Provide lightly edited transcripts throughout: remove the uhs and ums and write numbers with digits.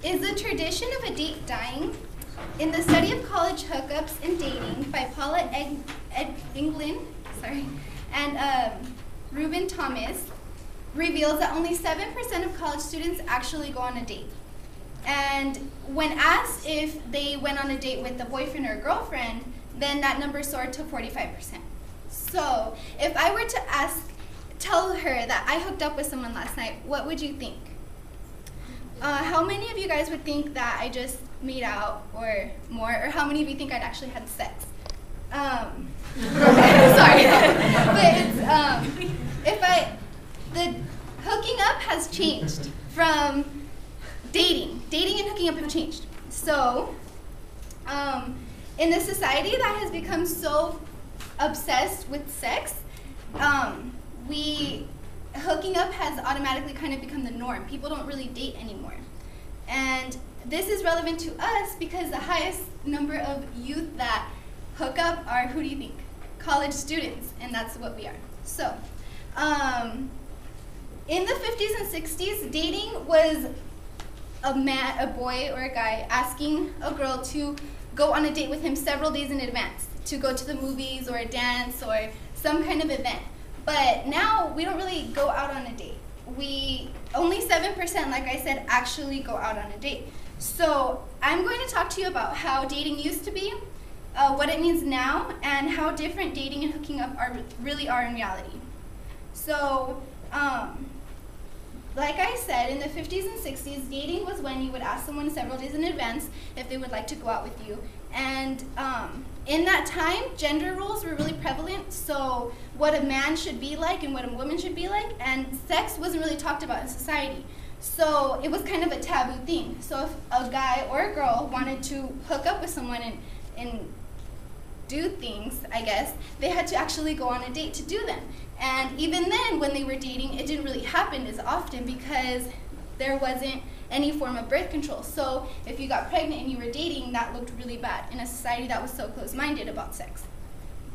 Is the tradition of a date dying? In the study of college hookups and dating by Paula England and Reuben Thomas reveals that only 7% of college students actually go on a date. And when asked if they went on a date with a boyfriend or a girlfriend, then that number soared to 45%. So if I were to tell her that I hooked up with someone last night, what would you think? How many of you guys would think that I just made out or more, or how many of you think I'd actually had sex? Sorry, but the hooking up has changed from dating. Dating and hooking up have changed. So, in a society that has become so obsessed with sex, hooking up has automatically kind of become the norm. People don't really date anymore. And this is relevant to us because the highest number of youth that hook up are, who do you think? College students, and that's what we are. So, in the 50s and 60s, dating was a boy or a guy asking a girl to go on a date with him several days in advance, to go to the movies or a dance or some kind of event. But now we don't really go out on a date. Only 7%, like I said, actually go out on a date. So I'm going to talk to you about how dating used to be, what it means now, and how different dating and hooking up really are in reality. So, like I said, in the 50s and 60s, dating was when you would ask someone several days in advance if they would like to go out with you. And in that time, gender roles were really prevalent, so what a man should be like and what a woman should be like, and sex wasn't really talked about in society. So it was kind of a taboo thing. So if a guy or a girl wanted to hook up with someone and do things, I guess, they had to actually go on a date to do them. And even then, when they were dating, it didn't really happen as often because there wasn't any form of birth control. So if you got pregnant and you were dating, that looked really bad in a society that was so close-minded about sex.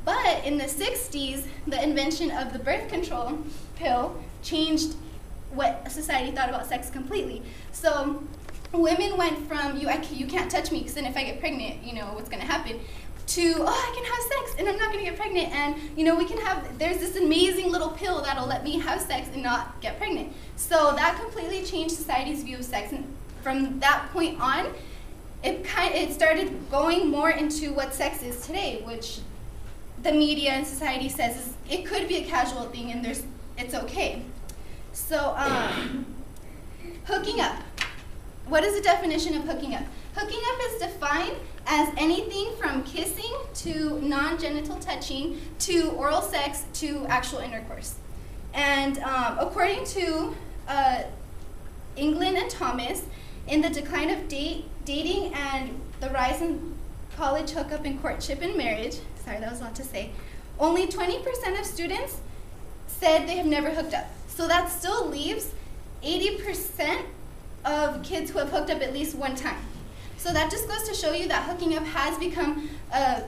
But in the 60s, the invention of the birth control pill changed what society thought about sex completely. So women went from, you can't touch me because then if I get pregnant, you know, what's going to happen, to, oh, I can have sex and I'm not going to get pregnant, and you know, there's this amazing little pill that'll let me have sex and not get pregnant. So that completely changed society's view of sex, and from that point on, it started going more into what sex is today, which the media and society says it could be a casual thing and it's okay. So hooking up. What is the definition of hooking up? Hooking up is defined as anything from kissing to non-genital touching to oral sex to actual intercourse. And according to England and Thomas, in the decline of dating and the rise in college hookup and courtship and marriage, sorry, that was a lot to say, only 20% of students said they have never hooked up. So that still leaves 80% of kids who have hooked up at least one time. So that just goes to show you that hooking up has become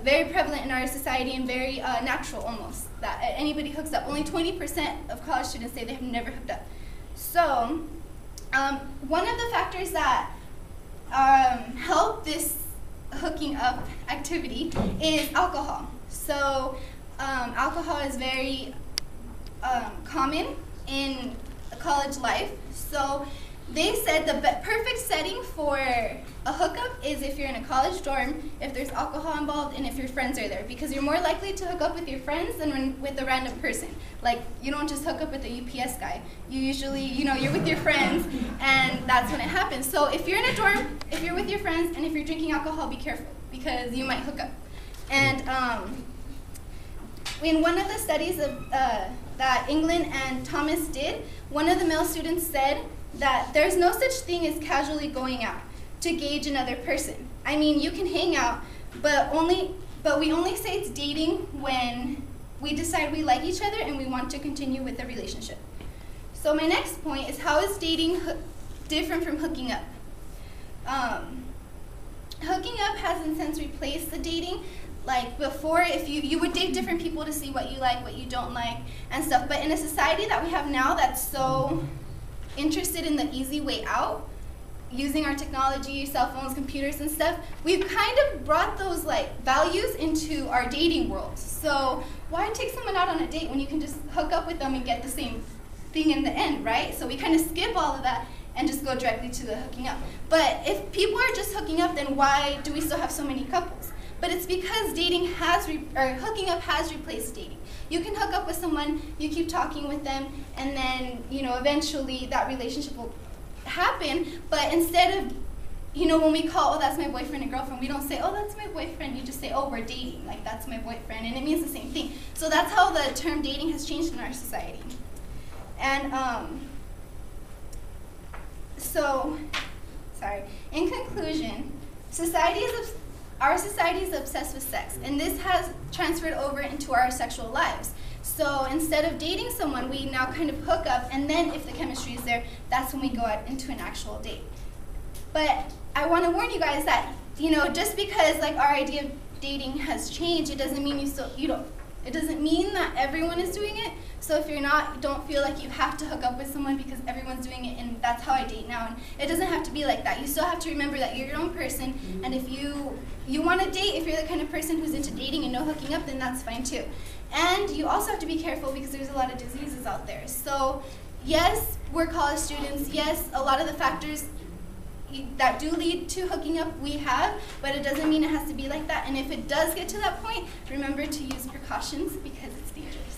very prevalent in our society and very natural almost, that anybody hooks up. Only 20% of college students say they have never hooked up. So one of the factors that help this hooking up activity is alcohol. So alcohol is very common in college life. So they said the perfect setting for a hookup is if you're in a college dorm, if there's alcohol involved, and if your friends are there, because you're more likely to hook up with your friends than with a random person. Like, you don't just hook up with a UPS guy. You usually, you're with your friends, and that's when it happens. So if you're in a dorm, if you're with your friends, and if you're drinking alcohol, be careful, because you might hook up. And in one of the studies that England and Thomas did, one of the male students said that there's no such thing as casually going out to gauge another person. I mean, you can hang out, but we only say it's dating when we decide we like each other and we want to continue with the relationship. So my next point is, how is dating different from hooking up? Hooking up has in a sense replaced the dating. Like before, if you would date different people to see what you like, what you don't like, and stuff. But in a society that we have now that's so interested in the easy way out, using our technology, cell phones, computers and stuff, we've kind of brought those like values into our dating world. So why take someone out on a date when you can just hook up with them and get the same thing in the end, right? So we kind of skip all of that and just go directly to the hooking up. But if people are just hooking up, then why do we still have so many couples? But it's because hooking up has replaced dating. You can hook up with someone, you keep talking with them, and then eventually that relationship will happen. But instead of when we call, oh, that's my boyfriend and girlfriend, we don't say, oh, that's my boyfriend. You just say, oh, we're dating. Like, that's my boyfriend, and it means the same thing. So that's how the term dating has changed in our society. And in conclusion, our society is obsessed with sex, and this has transferred over into our sexual lives. So instead of dating someone, we now kind of hook up, and then if the chemistry is there, that's when we go out into an actual date. But I want to warn you guys that, just because like our idea of dating has changed, it doesn't mean it doesn't mean that everyone is doing it. So if don't feel like you have to hook up with someone because everyone's doing it and that's how I date now. And it doesn't have to be like that. You still have to remember that you're your own person, and if you want to date, if you're the kind of person who's into dating and no hooking up, then that's fine too. And you also have to be careful because there's a lot of diseases out there. So yes, we're college students. Yes, a lot of the factors that do lead to hooking up we have, but it doesn't mean it has to be like that. And if it does get to that point, remember to use precautions because it's dangerous.